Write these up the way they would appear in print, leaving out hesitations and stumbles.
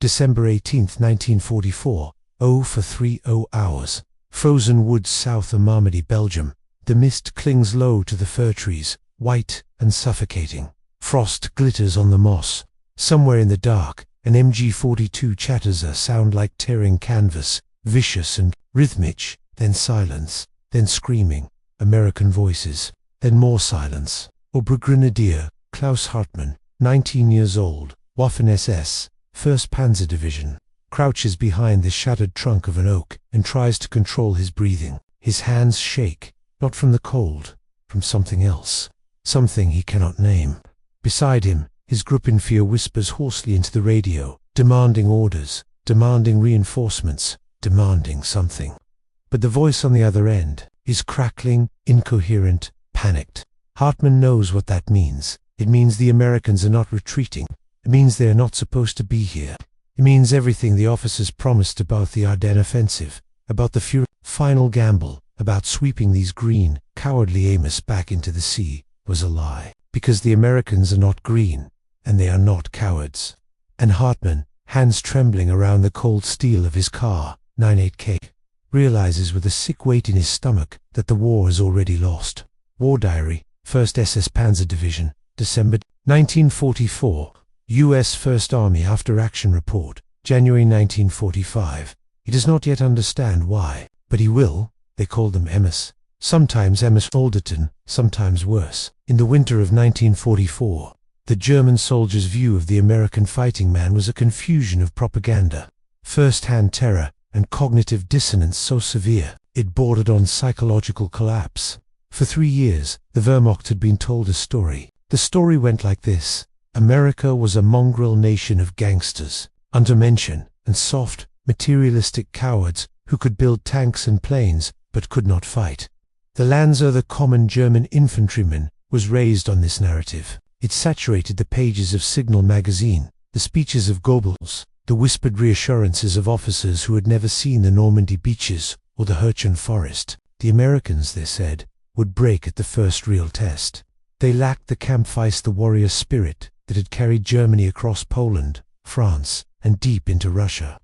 December 18, 1944, 0:30 hours. Frozen woods south of Malmédy, Belgium. The mist clings low to the fir trees, white and suffocating. Frost glitters on the moss. Somewhere in the dark, an MG-42 chatters a sound like tearing canvas, vicious and rhythmic, then silence, then screaming, American voices, then more silence. Obergrenadier Klaus Hartmann, 19 years old, Waffen-SS, 1st Panzer Division, crouches behind the shattered trunk of an oak and tries to control his breathing. His hands shake, not from the cold, from something else, something he cannot name. Beside him, his Gruppenführer whispers hoarsely into the radio, demanding orders, demanding reinforcements, demanding something. But the voice on the other end is crackling, incoherent, panicked. Hartmann knows what that means. It means the Americans are not retreating. It means they are not supposed to be here. It means everything the officers promised about the Ardennes offensive, about the final gamble, about sweeping these green, cowardly Amos back into the sea, was a lie. Because the Americans are not green, and they are not cowards. And Hartmann, hands trembling around the cold steel of his car, 98K, realizes with a sick weight in his stomach that the war is already lost. War Diary, 1st SS Panzer Division, December 1944, U.S. 1st Army After Action Report, January 1945. He does not yet understand why, but he will. They call them Ms. Sometimes Ms. Alderton, sometimes worse. In the winter of 1944, the German soldier's view of the American fighting man was a confusion of propaganda, first-hand terror, and cognitive dissonance so severe, it bordered on psychological collapse. For 3 years, the Wehrmacht had been told a story. The story went like this. America was a mongrel nation of gangsters, undermenschen, and soft, materialistic cowards who could build tanks and planes, but could not fight. The Lanzer, the common German infantryman, was raised on this narrative. It saturated the pages of Signal magazine, the speeches of Goebbels, the whispered reassurances of officers who had never seen the Normandy beaches or the Hirchen forest. The Americans, they said, would break at the first real test. They lacked the Kampfgeist, the warrior spirit that had carried Germany across Poland, France, and deep into Russia.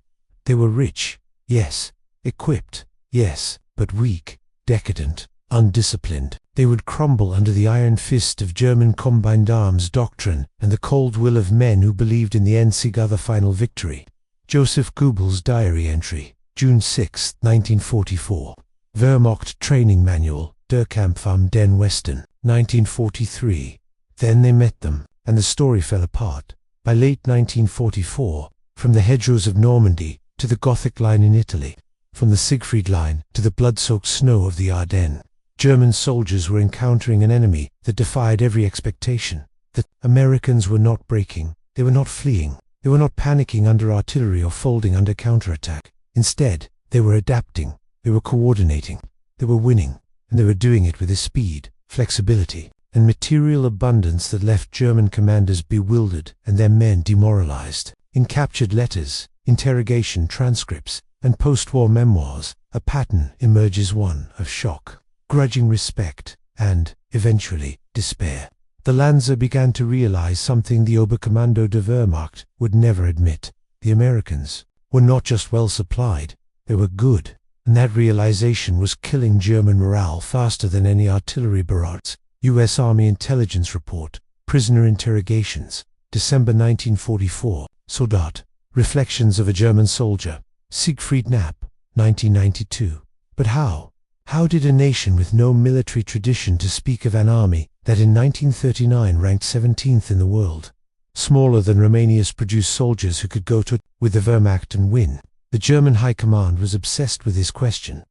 They were rich, yes, equipped, yes, but weak, decadent, undisciplined. They would crumble under the iron fist of German combined arms doctrine and the cold will of men who believed in the Endsieg, the final victory. Joseph Goebbels' diary entry, June 6, 1944. Wehrmacht Training Manual, Der Kampf am den Westen, 1943. Then they met them, and the story fell apart. By late 1944, from the hedgerows of Normandy to the Gothic line in Italy, from the Siegfried line to the blood-soaked snow of the Ardennes, German soldiers were encountering an enemy that defied every expectation. The Americans were not breaking, they were not fleeing, they were not panicking under artillery or folding under counterattack. Instead, they were adapting, they were coordinating, they were winning, and they were doing it with a speed, flexibility, and material abundance that left German commanders bewildered and their men demoralized. In captured letters, interrogation transcripts, and post-war memoirs, a pattern emerges, one of shock, grudging respect, and, eventually, despair. The Lanzer began to realize something the Oberkommando der Wehrmacht would never admit. The Americans were not just well supplied, they were good, and that realization was killing German morale faster than any artillery barrage. U.S. Army Intelligence Report, Prisoner Interrogations, December 1944, Soldat, Reflections of a German Soldier, Siegfried Knapp, 1992. But how? How did a nation with no military tradition, to speak of an army that in 1939 ranked 17th in the world, smaller than Romania's, produce soldiers who could go to it with the Wehrmacht and win? The German High Command was obsessed with this question.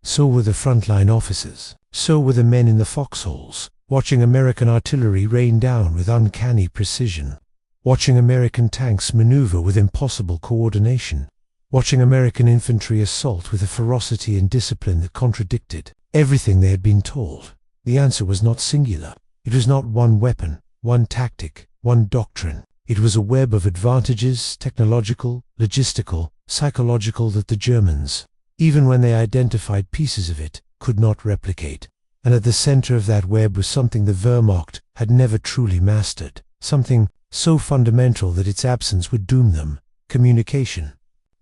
So were the frontline officers. So were the men in the foxholes, watching American artillery rain down with uncanny precision, watching American tanks maneuver with impossible coordination, watching American infantry assault with a ferocity and discipline that contradicted everything they had been told. The answer was not singular. It was not one weapon, one tactic, one doctrine. It was a web of advantages, technological, logistical, psychological, that the Germans, even when they identified pieces of it, could not replicate. And at the center of that web was something the Wehrmacht had never truly mastered, something so fundamental that its absence would doom them, communication.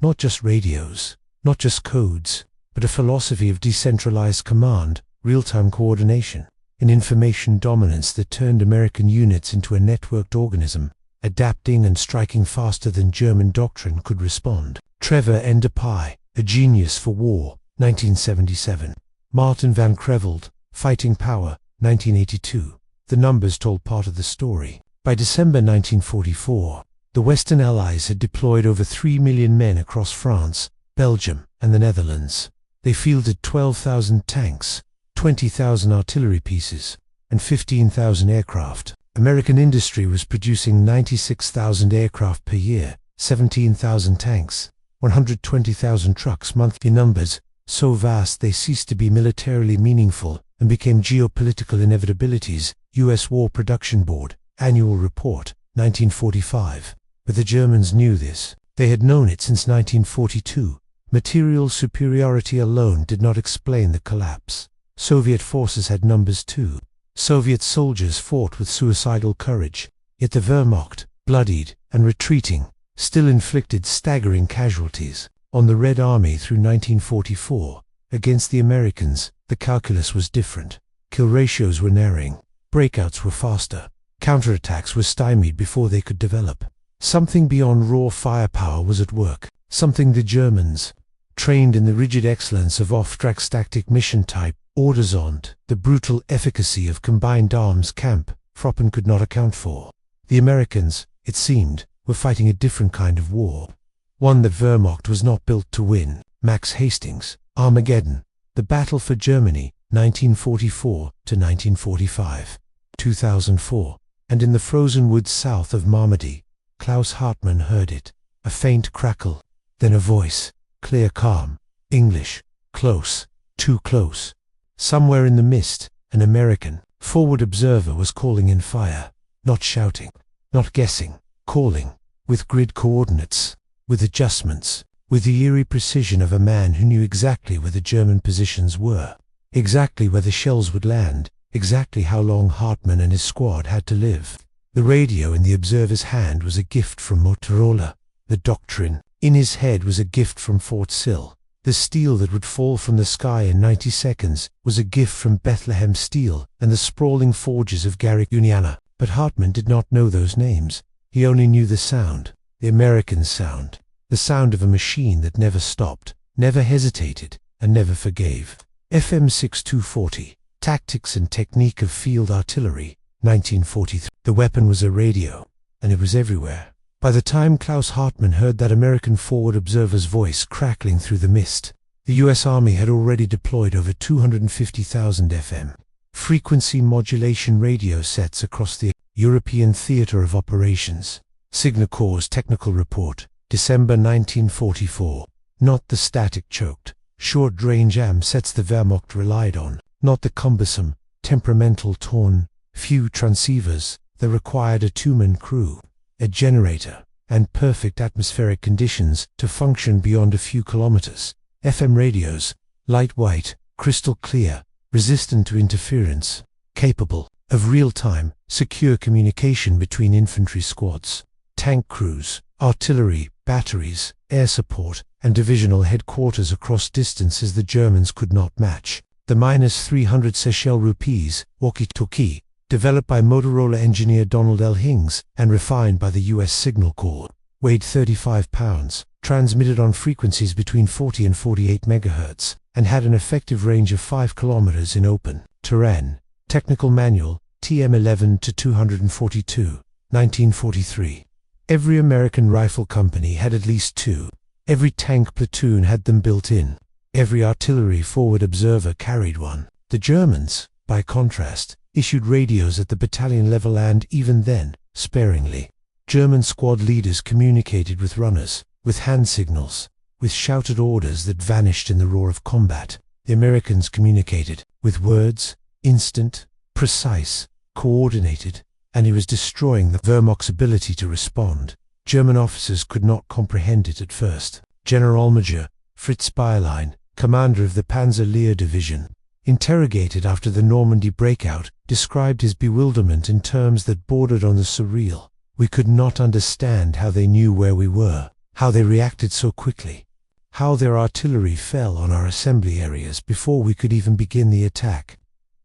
Not just radios, not just codes, but a philosophy of decentralized command, real-time coordination, an information dominance that turned American units into a networked organism, adapting and striking faster than German doctrine could respond. Trevor Enderpie, A Genius for War, 1977. Martin van Creveld, Fighting Power, 1982. The numbers told part of the story. By December 1944, the Western Allies had deployed over 3 million men across France, Belgium, and the Netherlands. They fielded 12,000 tanks, 20,000 artillery pieces, and 15,000 aircraft. American industry was producing 96,000 aircraft per year, 17,000 tanks, 120,000 trucks monthly. Numbers so vast they ceased to be militarily meaningful and became geopolitical inevitabilities. U.S. War Production Board, Annual Report, 1945. But the Germans knew this. They had known it since 1942. Material superiority alone did not explain the collapse. Soviet forces had numbers too. Soviet soldiers fought with suicidal courage, yet the Wehrmacht, bloodied and retreating, still inflicted staggering casualties on the Red Army through 1944. Against the Americans, the calculus was different. Kill ratios were narrowing, breakouts were faster, counterattacks were stymied before they could develop. Something beyond raw firepower was at work, something the Germans, trained in the rigid excellence of off-track tactic mission type, orders on, the brutal efficacy of combined arms camp, Froppen could not account for. The Americans, it seemed, were fighting a different kind of war. One that Wehrmacht was not built to win. Max Hastings, Armageddon, The Battle for Germany, 1944 to 1945. 2004. And in the frozen woods south of Malmédy, Klaus Hartmann heard it. A faint crackle, then a voice, clear, calm, English, close, too close. Somewhere in the mist, an American forward observer was calling in fire, not shouting, not guessing, calling, with grid coordinates, with adjustments, with the eerie precision of a man who knew exactly where the German positions were, exactly where the shells would land, exactly how long Hartmann and his squad had to live. The radio in the observer's hand was a gift from Motorola. The doctrine in his head was a gift from Fort Sill. The steel that would fall from the sky in 90 seconds was a gift from Bethlehem Steel and the sprawling forges of Garrick, Indiana. But Hartmann did not know those names. He only knew the sound, the American sound, the sound of a machine that never stopped, never hesitated, and never forgave. FM 6240, Tactics and Technique of Field Artillery, 1943. The weapon was a radio, and it was everywhere. By the time Klaus Hartmann heard that American forward observer's voice crackling through the mist, the U.S. Army had already deployed over 250,000 FM frequency modulation radio sets across the European theater of operations. Signa Corps' Technical Report, December 1944. Not the static choked, short-range AM sets the Wehrmacht relied on, not the cumbersome, temperamental torn, few transceivers that required a two-man crew, a generator, and perfect atmospheric conditions to function beyond a few kilometers. FM radios, light-white, crystal clear, resistant to interference, capable of real-time, secure communication between infantry squads, tank crews, artillery, batteries, air support, and divisional headquarters across distances the Germans could not match. The -300 Seychelles rupees, walkie-talkie, developed by Motorola engineer Donald L. Hings and refined by the U.S. Signal Corps, weighed 35 pounds, transmitted on frequencies between 40 and 48 MHz, and had an effective range of 5 kilometers in open terrain. Technical Manual, TM11 to 242, 1943. Every American rifle company had at least two. Every tank platoon had them built in. Every artillery forward observer carried one. The Germans, by contrast, issued radios at the battalion level and, even then, sparingly. German squad leaders communicated with runners, with hand signals, with shouted orders that vanished in the roar of combat. The Americans communicated with words, instant, precise, coordinated, and it was destroying the Wehrmacht's ability to respond. German officers could not comprehend it at first. Generalmajor Fritz Bayerlein, commander of the Panzer Lehr Division, interrogated after the Normandy breakout, described his bewilderment in terms that bordered on the surreal. We could not understand how they knew where we were. how they reacted so quickly, how their artillery fell on our assembly areas before we could even begin the attack.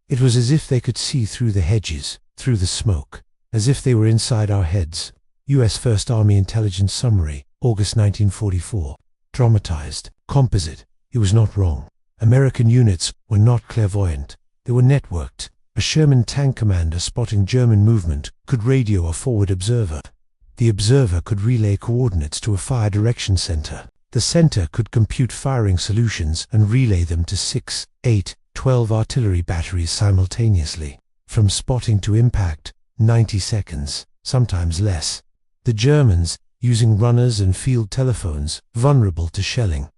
It was as if they could see through the hedges, through the smoke, as if they were inside our heads. U.S. First Army Intelligence Summary, August 1944. Dramatized, composite. He was not wrong. American units were not clairvoyant. They were networked. A Sherman tank commander spotting German movement could radio a forward observer. The observer could relay coordinates to a fire direction center. The center could compute firing solutions and relay them to 6, 8, 12 artillery batteries simultaneously. From spotting to impact, 90 seconds, sometimes less. The Germans, using runners and field telephones, vulnerable to shelling,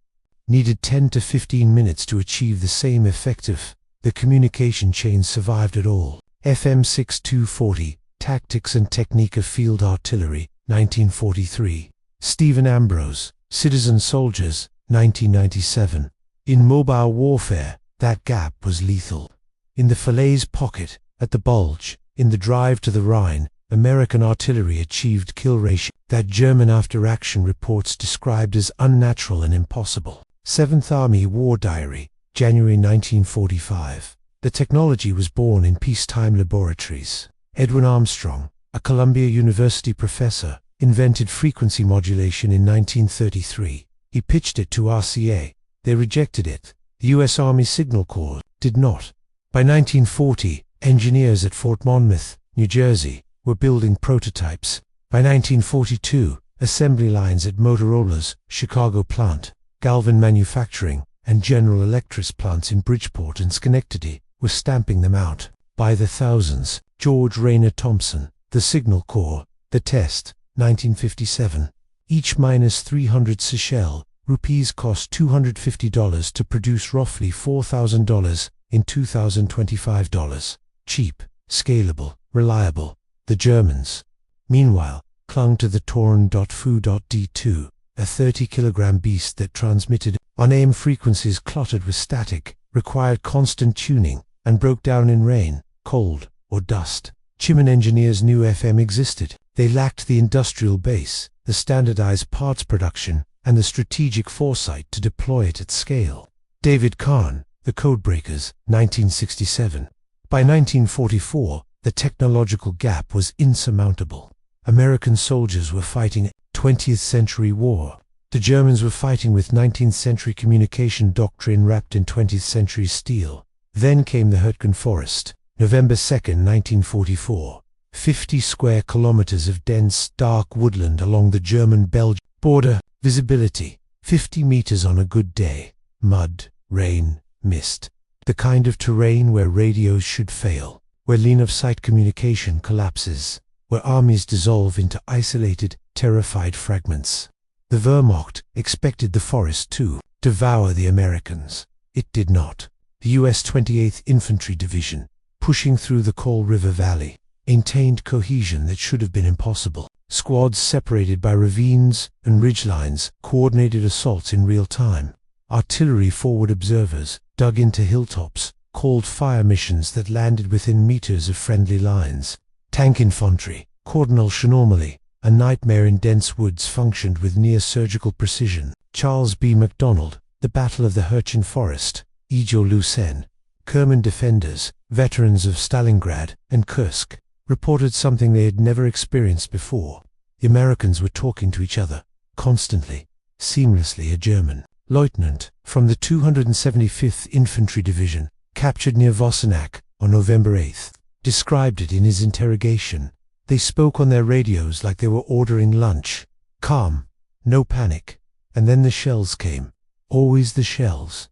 needed 10 to 15 minutes to achieve the same effective. The communication chain survived it all. FM 6240, Tactics and Technique of Field Artillery, 1943. Stephen Ambrose, Citizen Soldiers, 1997. In mobile warfare, that gap was lethal. In the Falaise pocket, at the Bulge, in the drive to the Rhine, American artillery achieved kill ratio that German after-action reports described as unnatural and impossible. 7th Army War Diary, January 1945. The technology was born in peacetime laboratories. Edwin Armstrong, a Columbia University professor, invented frequency modulation in 1933. He pitched it to RCA. They rejected it. The U.S. Army Signal Corps did not. By 1940, engineers at Fort Monmouth, New Jersey, were building prototypes. By 1942, assembly lines at Motorola's Chicago plant, Galvin Manufacturing, and General Electric's plants in Bridgeport and Schenectady were stamping them out. By the thousands. George Rayner Thompson, The Signal Corps, The Test, 1957. Each minus 300 Seychelles rupees cost $250 to produce roughly $4,000 in $2,025. Cheap, scalable, reliable. The Germans, meanwhile, clung to the torn.fu.d2, a 30-kilogram beast that transmitted on AM frequencies clotted with static, required constant tuning, and broke down in rain, cold, or dust. Chiman engineers knew FM existed. They lacked the industrial base, the standardized parts production, and the strategic foresight to deploy it at scale. David Kahn, The Codebreakers, 1967. By 1944, the technological gap was insurmountable. American soldiers were fighting 20th century war. The Germans were fighting with 19th century communication doctrine wrapped in 20th century steel. Then came the Hurtgen Forest, November 2, 1944. 50 square kilometers of dense, dark woodland along the German-Belgian border. Visibility, 50 meters on a good day. Mud, rain, mist. The kind of terrain where radios should fail, where line-of-sight communication collapses, where armies dissolve into isolated, terrified fragments. The Wehrmacht expected the forest to devour the Americans. It did not. The U.S. 28th Infantry Division, pushing through the Coal River Valley, maintained cohesion that should have been impossible. Squads separated by ravines and ridgelines coordinated assaults in real time. Artillery forward observers dug into hilltops, called fire missions that landed within meters of friendly lines. Tank infantry, cordonage normally, a nightmare in dense woods, functioned with near-surgical precision. Charles B. MacDonald, The Battle of the Hurtgen Forest, Ijo Lucen. Kerman defenders, veterans of Stalingrad and Kursk, reported something they had never experienced before. The Americans were talking to each other, constantly, seamlessly. A German lieutenant from the 275th Infantry Division, captured near Vossenac on November 8, described it in his interrogation. They spoke on their radios like they were ordering lunch. Calm, no panic. And then the shells came. Always the shells.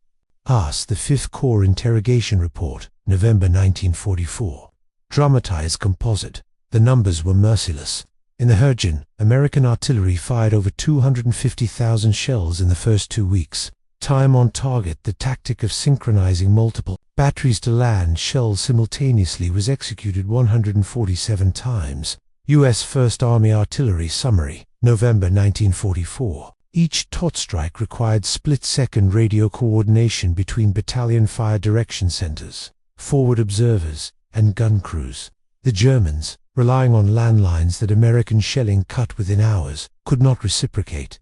The 5th Corps Interrogation Report, November 1944. Dramatized composite. The numbers were merciless. In the Hurtgen, American artillery fired over 250,000 shells in the first 2 weeks. Time on target. The tactic of synchronizing multiple batteries to land shells simultaneously was executed 147 times. U.S. First Army Artillery Summary, November 1944. Each tot strike required split-second radio coordination between battalion fire direction centers, forward observers, and gun crews. The Germans, relying on landlines that American shelling cut within hours, could not reciprocate.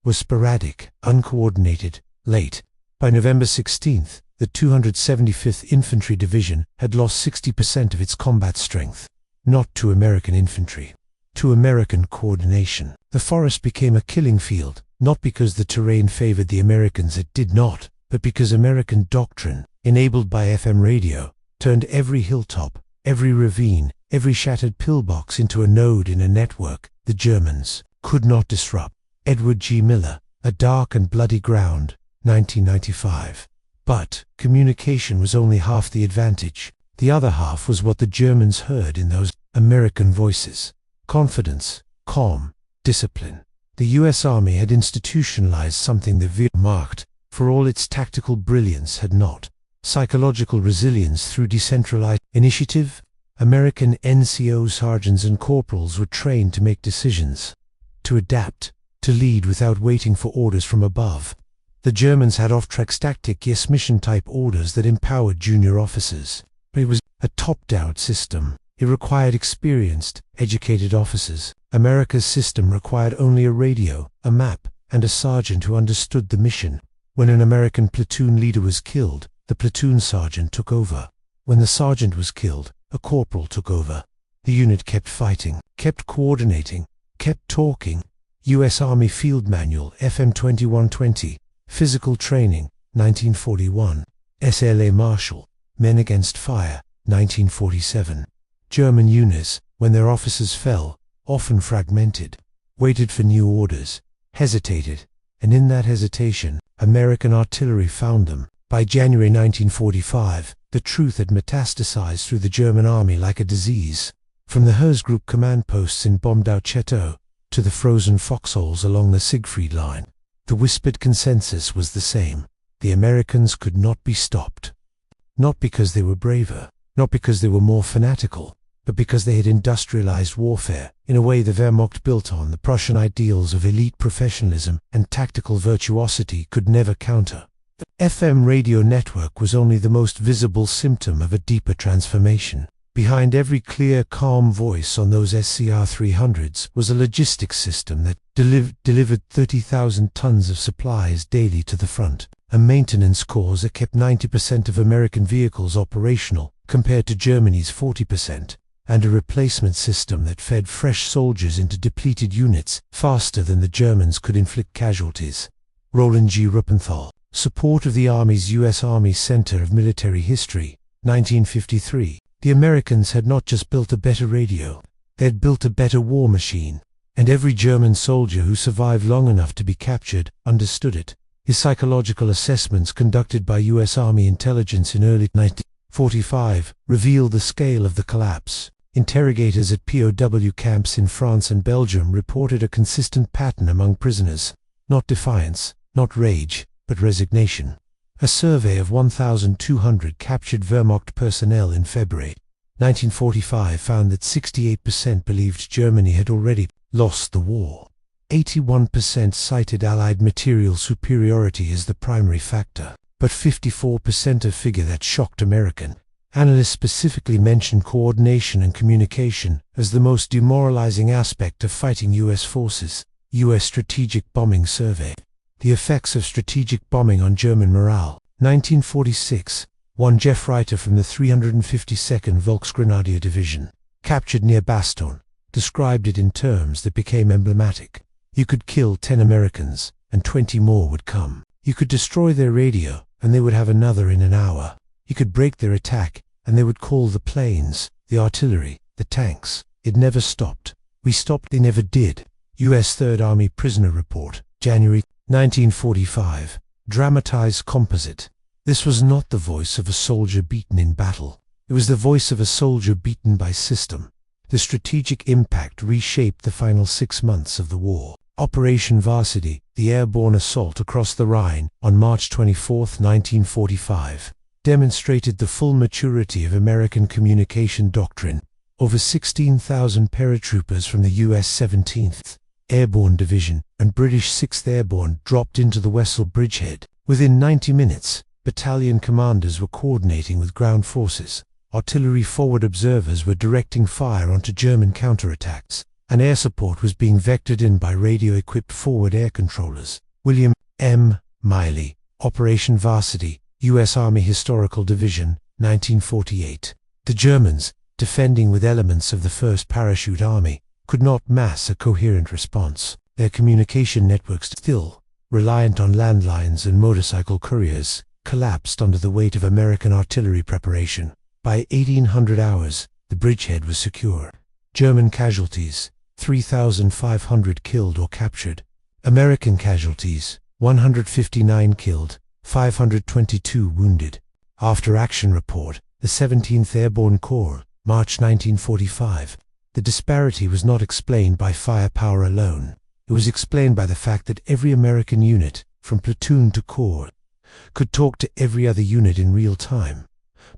was sporadic, uncoordinated, late. By November 16th, the 275th Infantry Division had lost 60% of its combat strength. Not to American infantry. To American coordination. The forest became a killing field, not because the terrain favored the Americans, it did not, but because American doctrine, enabled by FM radio, turned every hilltop, every ravine, every shattered pillbox into a node in a network the Germans could not disrupt. Edward G. Miller, A Dark and Bloody Ground, 1995. But communication was only half the advantage. The other half was what the Germans heard in those American voices. Confidence, calm, discipline. The U.S. Army had institutionalized something the Wehrmacht, for all its tactical brilliance, had not. Psychological resilience through decentralized initiative. American NCO sergeants and corporals were trained to make decisions, to adapt, to lead without waiting for orders from above. The Germans had off-track tactic yes-mission type orders that empowered junior officers. But it was a top-down system. It required experienced, educated officers. America's system required only a radio, a map, and a sergeant who understood the mission. When an American platoon leader was killed, the platoon sergeant took over. When the sergeant was killed, a corporal took over. The unit kept fighting, kept coordinating, kept talking. U.S. Army Field Manual, FM 2120. Physical Training, 1941. SLA Marshall, Men Against Fire, 1947. German units, when their officers fell, often fragmented, waited for new orders, hesitated, and in that hesitation, American artillery found them. By January 1945, the truth had metastasized through the German army like a disease. From the Herz Group command posts in bombed-out Chateau to the frozen foxholes along the Siegfried Line, the whispered consensus was the same. The Americans could not be stopped. Not because they were braver, not because they were more fanatical, but because they had industrialized warfare in a way the Wehrmacht built on the Prussian ideals of elite professionalism and tactical virtuosity could never counter. The FM radio network was only the most visible symptom of a deeper transformation. Behind every clear, calm voice on those SCR 300s was a logistics system that delivered 30,000 tons of supplies daily to the front, a maintenance corps that kept 90% of American vehicles operational compared to Germany's 40%, and a replacement system that fed fresh soldiers into depleted units faster than the Germans could inflict casualties. Roland G. Ruppenthal, Support of the Army's U.S. Army Center of Military History, 1953. The Americans had not just built a better radio, they had built a better war machine, and every German soldier who survived long enough to be captured understood it. His psychological assessments conducted by U.S. Army intelligence in early 1945 revealed the scale of the collapse. Interrogators at POW camps in France and Belgium reported a consistent pattern among prisoners. Not defiance, not rage, but resignation. A survey of 1,200 captured Wehrmacht personnel in February 1945 found that 68% believed Germany had already lost the war. 81% cited Allied material superiority as the primary factor, but 54%, a figure that shocked American analysts, specifically mentioned coordination and communication as the most demoralizing aspect of fighting U.S. forces. U.S. Strategic Bombing Survey. The Effects of Strategic Bombing on German Morale, 1946. One Jeff Reiter from the 352nd Volksgrenadier Division, captured near Bastogne, described it in terms that became emblematic. You could kill 10 Americans, and 20 more would come. You could destroy their radio, and they would have another in an hour. You could break their attack, and they would call the planes, the artillery, the tanks. It never stopped. We stopped, they never did. U.S. Third Army Prisoner Report, January 1945. Dramatized composite. This was not the voice of a soldier beaten in battle. It was the voice of a soldier beaten by system. The strategic impact reshaped the final 6 months of the war. Operation Varsity, the airborne assault across the Rhine on March 24, 1945, demonstrated the full maturity of American communication doctrine. Over 16,000 paratroopers from the U.S. 17th Airborne Division and British 6th Airborne dropped into the Wessel bridgehead. Within 90 minutes, battalion commanders were coordinating with ground forces. Artillery forward observers were directing fire onto German counterattacks. and air support was being vectored in by radio-equipped forward air controllers. William M. Miley, Operation Varsity, U.S. Army Historical Division, 1948. The Germans, defending with elements of the 1st Parachute Army, could not mass a coherent response. Their communication networks, still reliant on landlines and motorcycle couriers, collapsed under the weight of American artillery preparation. By 1800 hours, the bridgehead was secure. German casualties, 3,500 killed or captured. American casualties, 159 killed, 522 wounded. After action report, the 17th Airborne Corps, March 1945. The disparity was not explained by firepower alone. It was explained by the fact that every American unit, from platoon to corps, could talk to every other unit in real time.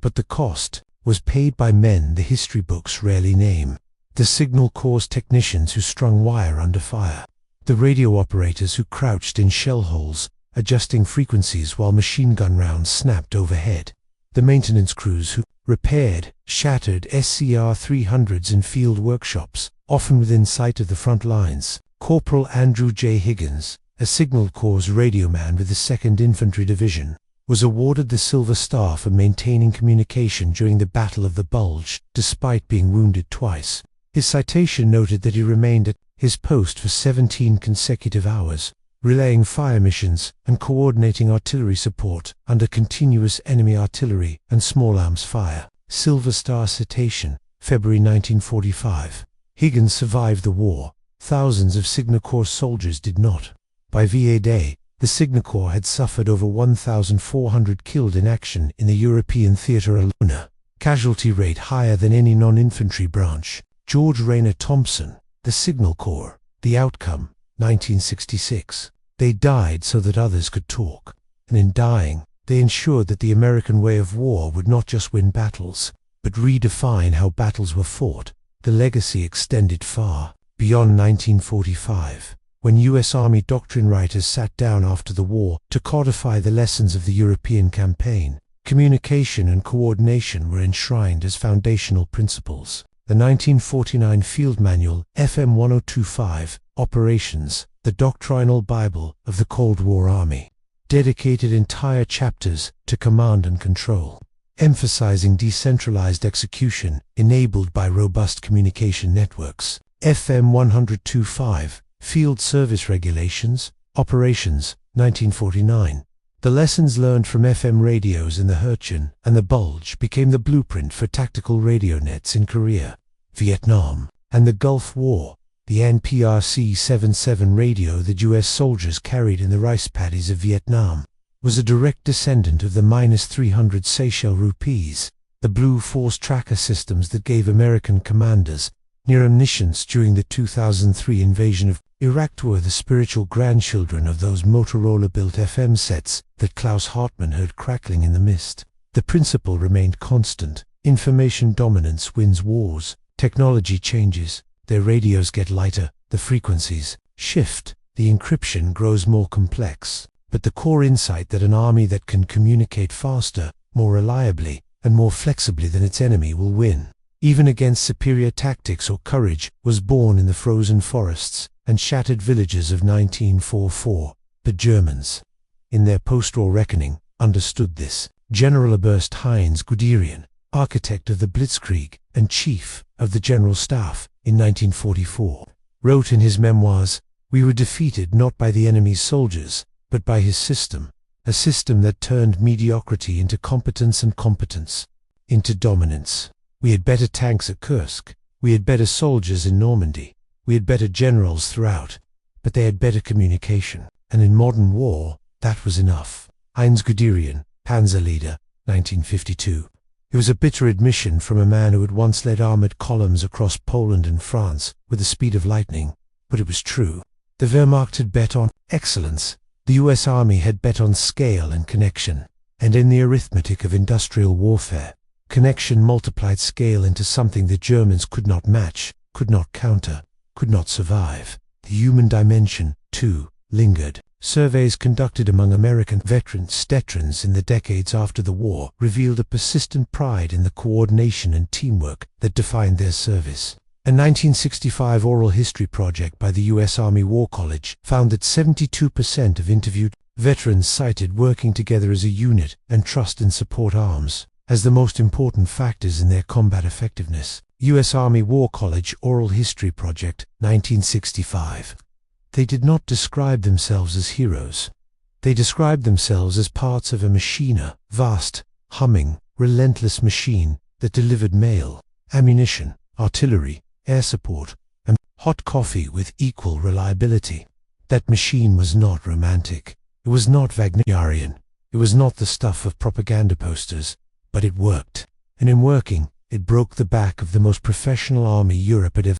But the cost was paid by men the history books rarely name. The Signal Corps technicians who strung wire under fire. The radio operators who crouched in shell holes, adjusting frequencies while machine gun rounds snapped overhead. The maintenance crews who repaired shattered SCR 300s in field workshops, often within sight of the front lines. Corporal Andrew J. Higgins, a Signal Corps radioman with the 2nd Infantry Division, was awarded the Silver Star for maintaining communication during the Battle of the Bulge, despite being wounded twice. His citation noted that he remained at his post for 17 consecutive hours, relaying fire missions and coordinating artillery support under continuous enemy artillery and small arms fire. Silver Star citation, February 1945. Higgins survived the war. Thousands of Signal Corps soldiers did not. By VA Day, the Signal Corps had suffered over 1,400 killed in action in the European theatre alone, casualty rate higher than any non-infantry branch. George Rayner Thompson, the Signal Corps, the outcome, 1966. They died so that others could talk, and in dying, they ensured that the American way of war would not just win battles, but redefine how battles were fought. The legacy extended far beyond 1945, when U.S. Army doctrine writers sat down after the war to codify the lessons of the European campaign. Communication and coordination were enshrined as foundational principles. The 1949 Field Manual, FM 1025, Operations, the doctrinal Bible of the Cold War Army, dedicated entire chapters to command and control, emphasizing decentralized execution enabled by robust communication networks. FM 1025, Field Service Regulations, Operations, 1949. The lessons learned from FM radios in the Hurricane and the Bulge became the blueprint for tactical radio nets in Korea, Vietnam, and the Gulf War. The NPRC-77 radio that U.S. soldiers carried in the rice paddies of Vietnam was a direct descendant of the -300 Seychelles rupees, the Blue Force tracker systems that gave American commanders near omniscience during the 2003 invasion of Iraq. Were the spiritual grandchildren of those Motorola-built FM sets that Klaus Hartmann heard crackling in the mist. The principle remained constant. Information dominance wins wars. Technology changes. Their radios get lighter. The frequencies shift. The encryption grows more complex. But the core insight that an army that can communicate faster, more reliably, and more flexibly than its enemy will win, even against superior tactics or courage, was born in the frozen forests and shattered villages of 1944. The Germans, in their post-war reckoning, understood this. General Oberst Heinz Guderian, architect of the Blitzkrieg and chief of the General Staff in 1944, wrote in his memoirs, "We were defeated not by the enemy's soldiers, but by his system, a system that turned mediocrity into competence and competence into dominance. We had better tanks at Kursk, we had better soldiers in Normandy, we had better generals throughout, but they had better communication, and in modern war, that was enough." Heinz Guderian, Panzer leader, 1952. It was a bitter admission from a man who had once led armored columns across Poland and France with the speed of lightning, but it was true. The Wehrmacht had bet on excellence, the US Army had bet on scale and connection, and in the arithmetic of industrial warfare, connection multiplied scale into something the Germans could not match, could not counter, could not survive. The human dimension, too, lingered. Surveys conducted among American veterans in the decades after the war revealed a persistent pride in the coordination and teamwork that defined their service. A 1965 oral history project by the U.S. Army War College found that 72% of interviewed veterans cited working together as a unit and trust and support arms as the most important factors in their combat effectiveness. U.S. Army War College Oral History Project, 1965. They did not describe themselves as heroes. They described themselves as parts of a machine, a vast, humming, relentless machine that delivered mail, ammunition, artillery, air support, and hot coffee with equal reliability. That machine was not romantic. It was not Wagnerian. It was not the stuff of propaganda posters, but it worked. And in working, it broke the back of the most professional army Europe had ever